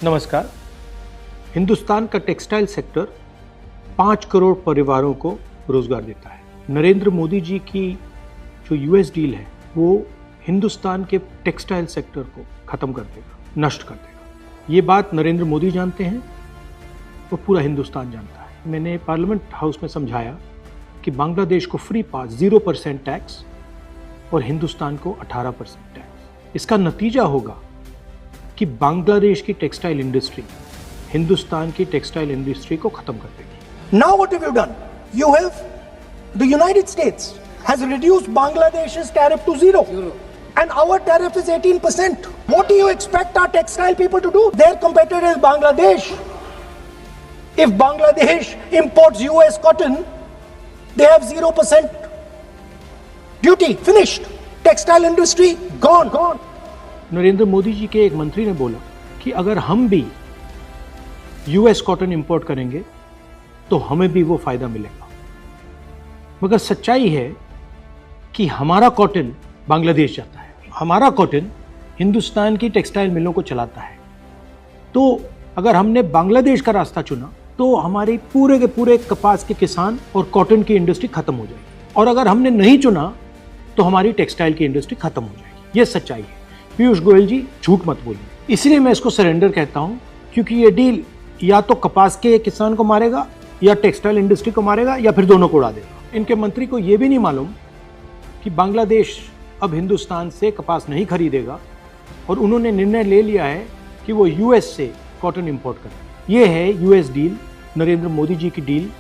नमस्कार। हिंदुस्तान का textile sector 5 crore परिवारों को रोजगार देता है। नरेंद्र मोदी जी की जो यूएस डील है वो हिंदुस्तान के टेक्सटाइल सेक्टर को खत्म कर देगा, नष्ट कर देगा। ये बात नरेंद्र मोदी जानते हैं और पूरा हिंदुस्तान जानता है। मैंने पार्लियामेंट हाउस में समझाया कि बांग्लादेश को फ्री पास 0% टैक्स और हिंदुस्तान को 18% टैक्स। इसका नतीजा होगा कि बांग्लादेश की टेक्सटाइल इंडस्ट्री हिंदुस्तान की टेक्सटाइल इंडस्ट्री को खत्म कर देगी। Now what have you done? You have, the United States has reduced Bangladesh's tariff to zero. And our tariff is 18%. What do you expect our textile people to do? Their competitor is Bangladesh. If Bangladesh imports US cotton, they have 0% duty. Finished. Textile industry gone. Narendra Modi ji के एक मंत्री ने बोला कि अगर हम भी US cotton import करेंगे तो हमें भी वो फायदा मिलेगा। मगर सच्चाई है कि हमारा कॉटन बांग्लादेश जाता है, हमारा कॉटन हिंदुस्तान की टेक्सटाइल मिलों को चलाता है। तो अगर हमने बांग्लादेश का रास्ता चुना तो हमारे पूरे के पूरे कपास के किसान और कॉटन की इंडस्ट्री खत्म हो जाएगी, और अगर हमने नहीं चुना तो हमारी टेक्सटाइल की इंडस्ट्री खत्म हो जाएगी। ये सच्चाई है। पीयूष गोयल जी, झूठ मत बोलिए। इसलिए मैं इसको सरेंडर कहता हूं, क्योंकि ये डील या तो कपास के किसान को मारेगा या टेक्सटाइल इंडस्ट्री को मारेगा या फिर दोनों को उड़ा देगा। इनके मंत्री को यह भी नहीं मालूम कि बांग्लादेश अब हिंदुस्तान से कपास नहीं खरीदेगा और उन्होंने निर्णय ले लिया है कि वो यूएस से कॉटन इंपोर्ट करें। ये है यूएस डील, नरेंद्र मोदी जी की डील।